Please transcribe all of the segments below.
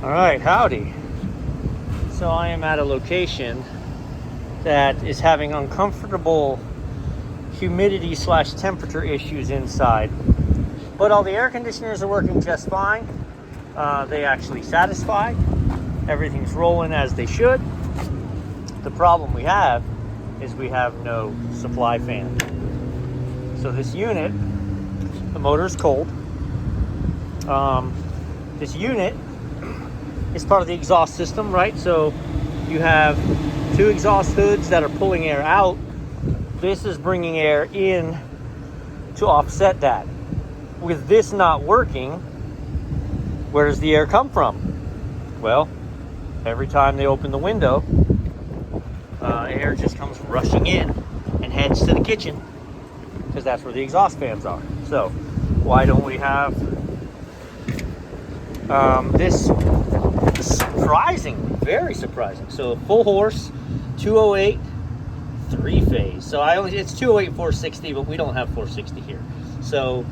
All right, howdy. So I am at a location that is having uncomfortable humidity slash temperature issues inside. But all the air conditioners are working just fine. They actually satisfy. Everything's rolling as they should. The problem we have is we have no supply fan. So this unit, the motor is cold. This unit is part of the exhaust system, right? So you have two exhaust hoods that are pulling air out. This is bringing air in to offset that. With this not working, where does the air come from? Well, every time they open the window, air just comes rushing in and heads to the kitchen because that's where the exhaust fans are. So why don't we have this surprising, very surprising. So full horse, 208, three phase. So it's 208 460, but we don't have 460 here. So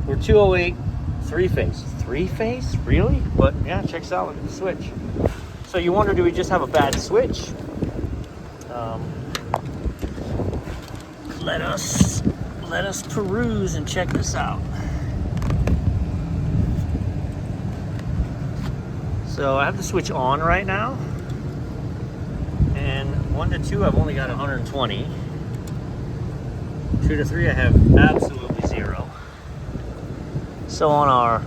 we're 208 three phase. Three phase? Really? But yeah, checks out. Look at the switch. So you wonder, do we just have a bad switch? Let us peruse and check this out. So I have the switch on right now, and 1 to 2 I've only got 120. 2 to 3 I have absolutely 0. So on our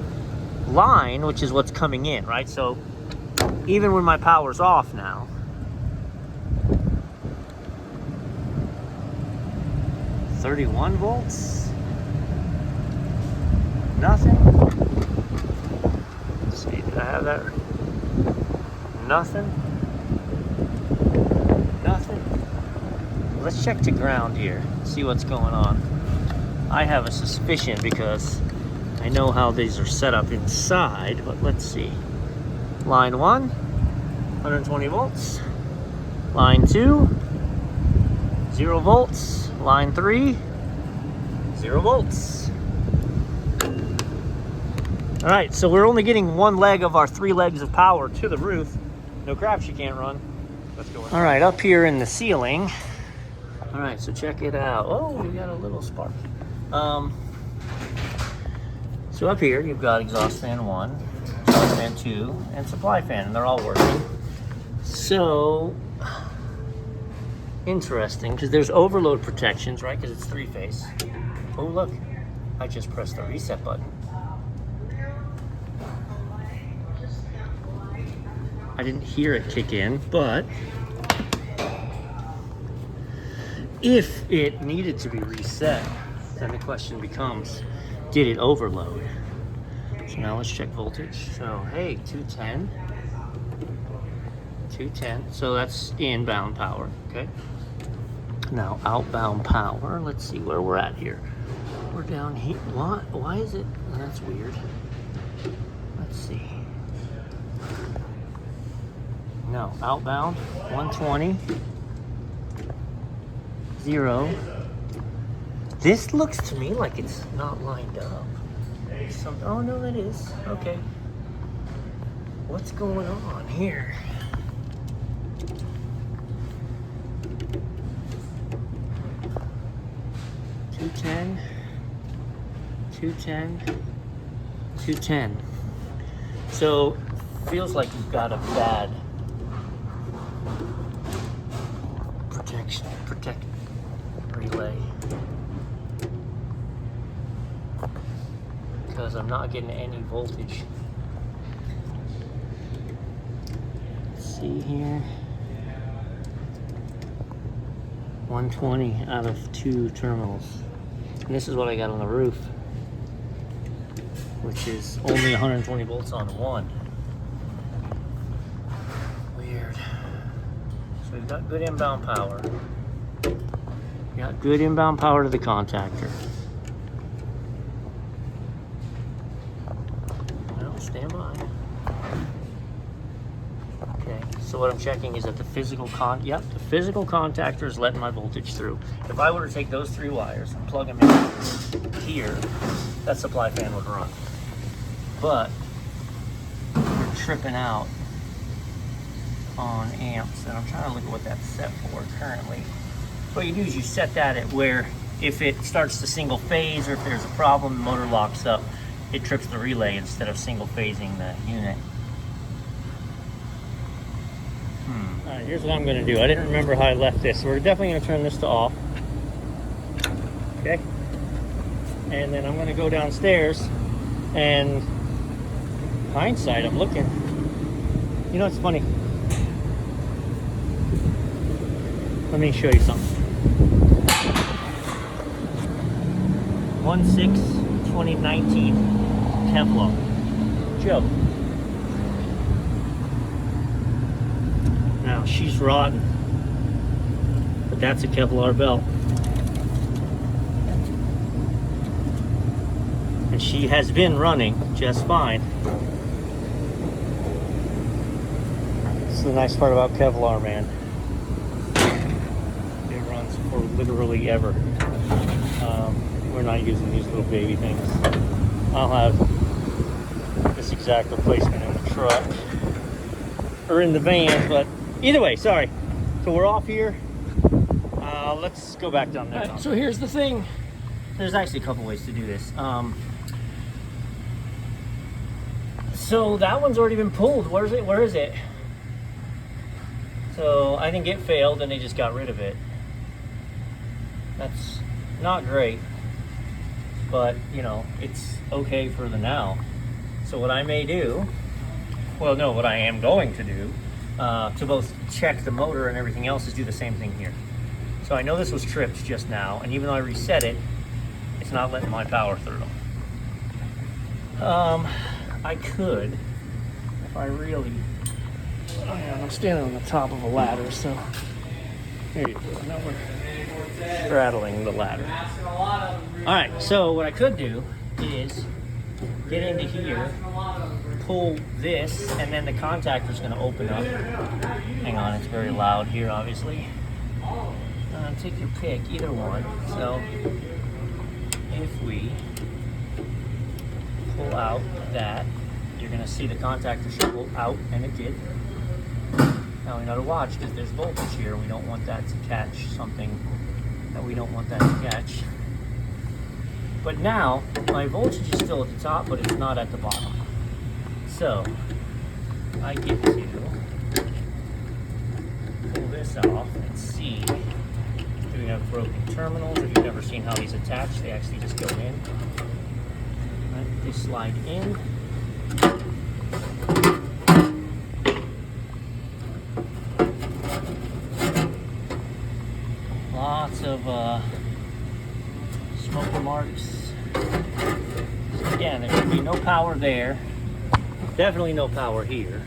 line, which is what's coming in, right? So even when my power's off now, $31 volts, nothing. Let's see, did I have that? Nothing. Let's check to ground here, see what's going on. I have a suspicion because I know how these are set up inside, but let's see. Line 1, 120 volts. Line 2, 0 volts. Line 3, 0 volts. All right, so we're only getting one leg of our 3 legs of power to the roof. No crap, she can't run. Let's go. All right, up here in the ceiling. All right, so check it out. Oh, we got a little spark. So up here, you've got exhaust fan 1, exhaust fan 2, and supply fan, and they're all working. So interesting, because there's overload protections, right? Because it's 3-phase. Oh, look, I just pressed the reset button. I didn't hear it kick in, but if it needed to be reset, then the question becomes, did it overload? So now let's check voltage. So, hey, 210. 210, so that's inbound power, okay? Now outbound power, let's see where we're at here. We're down here. Why is it? That's weird. Let's see. No, outbound 120, 0. This looks to me like it's not lined up. Oh no, that is. Okay. What's going on here? $210, $210. So feels like you've got a bad protect relay, because I'm not getting any voltage. Let's see here. 120 out of 2 terminals. And this is what I got on the roof, which is only 120 volts on 1. Weird. So we've got good inbound power. Got good inbound power to the contactor. Well, stand by. Okay, so what I'm checking is that the physical contactor is letting my voltage through. If I were to take those 3 wires and plug them in here, that supply fan would run. But we're tripping out on amps, and I'm trying to look at what that's set for currently. What you do is you set that at where if it starts to single phase or if there's a problem, the motor locks up, it trips the relay instead of single phasing the unit. All right, here's what I'm gonna do. I didn't remember how I left this. So we're definitely gonna turn this to off. Okay. And then I'm gonna go downstairs, and hindsight, I'm looking. You know, it's funny. Let me show you something. 1/6/2019 Kevlar. Joe. Now she's rotten, but that's a Kevlar belt. And she has been running just fine. This is the nice part about Kevlar, man. It runs for literally ever. We're not using these little baby things. I'll have this exact replacement in the truck or in the van, but either way, sorry. So we're off here. Let's go back down there. All right, so here's the thing. There's actually a couple ways to do this. So that one's already been pulled. Where is it? So I think it failed and they just got rid of it. That's not great, but you know, it's okay for the now. So what I may do, well, no, what I am going to do, to both check the motor and everything else, is do the same thing here. So I know this was tripped just now, and even though I reset it, it's not letting my power through. I could, if I really, I'm standing on the top of a ladder, so there you go. Now we're straddling the ladder. All right, so what I could do is get into here, pull this, and then the contactor's going to open up. Hang on, it's very loud here, obviously. Take your pick, either one. So if we pull out that, you're going to see the contactor should pull out, and it did. Now we got to watch because there's voltage here. We don't want that to catch something that we don't want that to catch. But now my voltage is still at the top, but it's not at the bottom. So I get to pull this off and see, do we have broken terminals? If you've never seen how these attach, they actually just go in. Right, they slide in. Lots of smoker marks. So again, there should be no power there. Definitely no power here.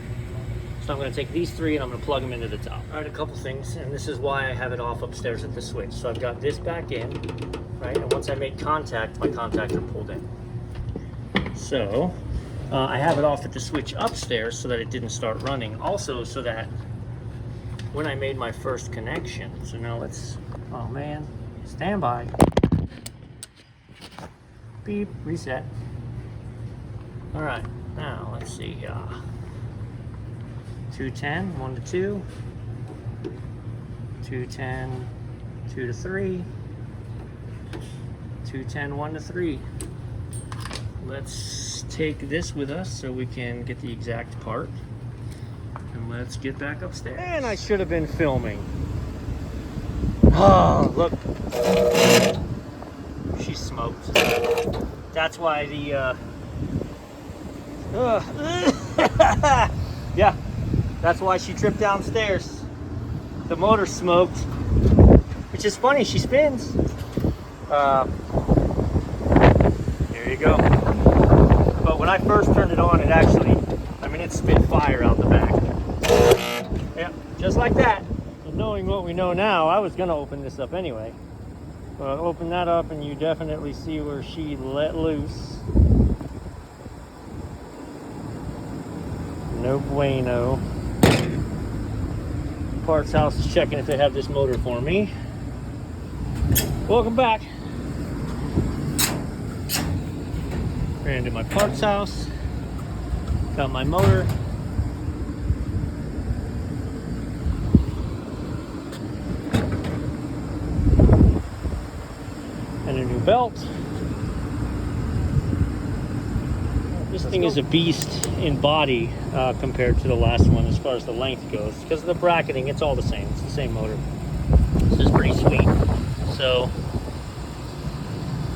So I'm going to take these three and I'm going to plug them into the top. All right, a couple things, and this is why I have it off upstairs at the switch. So I've got this back in, right? And once I make contact, my contactor pulled in. So I have it off at the switch upstairs so that it didn't start running. Also, so that when I made my first connection, so now let's, oh man, stand by. Beep, reset. All right, now let's see. 210, 1 to 2. 210, 2 to 3. 210, 1 to 3. Let's take this with us so we can get the exact part. And let's get back upstairs. And I should have been filming. Oh, look. She smoked. That's why the, yeah, that's why she tripped downstairs. The motor smoked, which is funny, she spins. There you go. But when I first turned it on, it actually, I mean, it spit fire out the back. Yeah, just like that. So knowing what we know now, I was gonna open this up anyway. So I'll open that up and you definitely see where she let loose. No bueno. Parts House is checking if they have this motor for me. Welcome back. Ran into my parts house. Got my motor. belt. This thing is a beast in body compared to the last one as far as the length goes. Because of the bracketing, it's all the same. It's the same motor. This is pretty sweet. So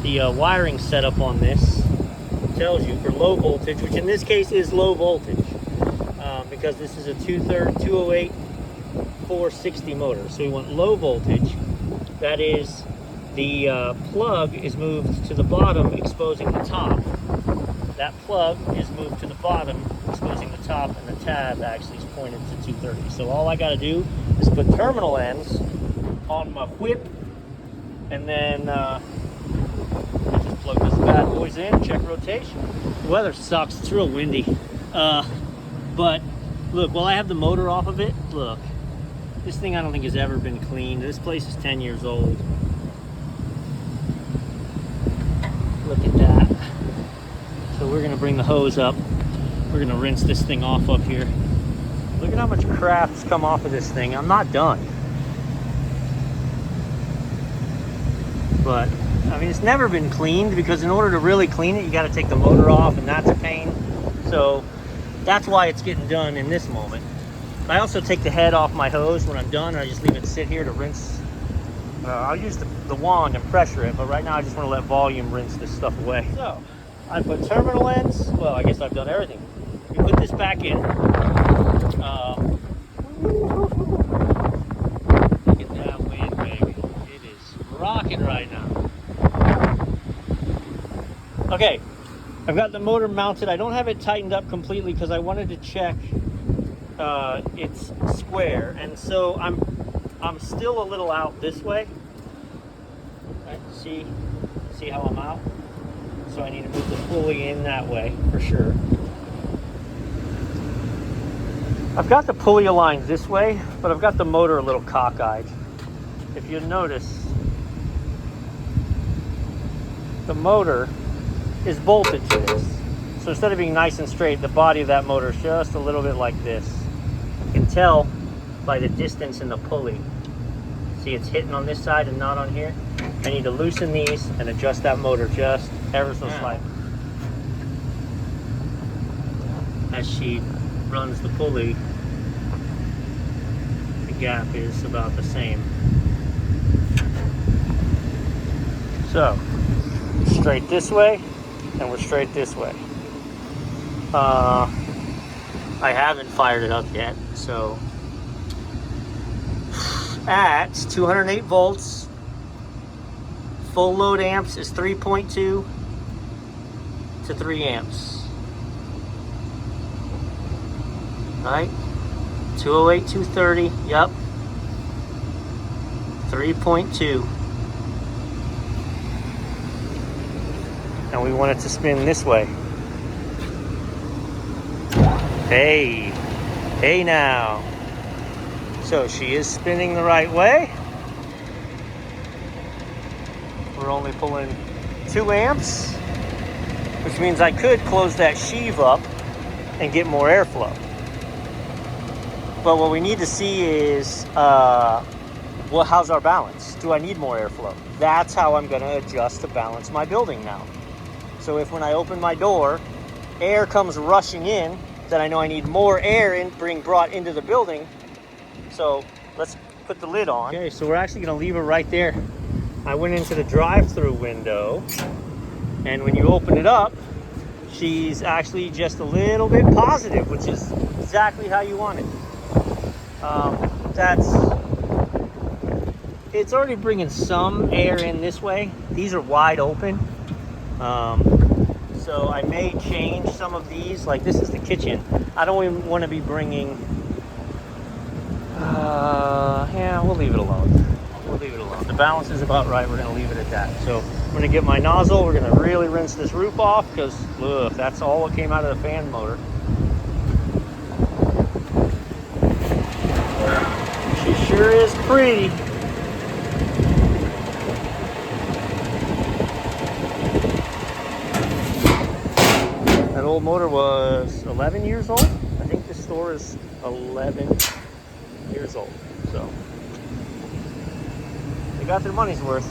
the wiring setup on this tells you for low voltage, which in this case is low voltage, because this is a 208 460 motor. So we want low voltage. That is, the plug is moved to the bottom, exposing the top. That plug is moved to the bottom, exposing the top, and the tab actually is pointed to 230. So all I got to do is put terminal ends on my whip, and then just plug this bad boys in, check rotation. The weather sucks, it's real windy. But look, while I have the motor off of it, look, this thing I don't think has ever been cleaned. This place is 10 years old. Look at that. So we're gonna bring the hose up. We're gonna rinse this thing off up here. Look at how much crap's come off of this thing. I'm not done. But, I mean, it's never been cleaned, because in order to really clean it, you gotta take the motor off, and that's a pain. So that's why it's getting done in this moment. I also take the head off my hose when I'm done, and I just leave it sit here to rinse. I'll use the wand and pressure it, but right now I just want to let volume rinse this stuff away. So I put terminal ends. Well, I guess I've done everything. We put this back in. Look at that wind, baby. It is rocking right now. Okay, I've got the motor mounted. I don't have it tightened up completely because I wanted to check it's square, and so I'm still a little out this way. Right, see how I'm out? So I need to move the pulley in that way for sure. I've got the pulley aligned this way, but I've got the motor a little cockeyed. If you notice, the motor is bolted to this. So instead of being nice and straight, the body of that motor is just a little bit like this. You can tell by the distance in the pulley. See, it's hitting on this side and not on here. I need to loosen these and adjust that motor just ever so slightly. As she runs the pulley, the gap is about the same. So, straight this way, and we're straight this way. I haven't fired it up yet, so at 208 volts, full load amps is 3.2 to 3 amps. All right, 208, 230, yep, 3.2. And we want it to spin this way. Hey now. So she is spinning the right way. We're only pulling 2 amps, which means I could close that sheave up and get more airflow. But what we need to see is, well, how's our balance? Do I need more airflow? That's how I'm gonna adjust to balance my building now. So if when I open my door, air comes rushing in, then I know I need more air being brought into the building. So let's put the lid on. Okay, so we're actually gonna leave it right there. I went into the drive-through window, and when you open it up, she's actually just a little bit positive, which is exactly how you want it. It's already bringing some air in this way. These are wide open. So I may change some of these. Like this is the kitchen. I don't even want to be bringing, yeah, we'll leave it alone. We'll leave it alone. The balance is about right. We're gonna leave it at that. So I'm gonna get my nozzle. We're gonna really rinse this roof off because look, that's all what came out of the fan motor. She sure is pretty. That old motor was 11 years old. I think this store is 11 years old. So they got their money's worth.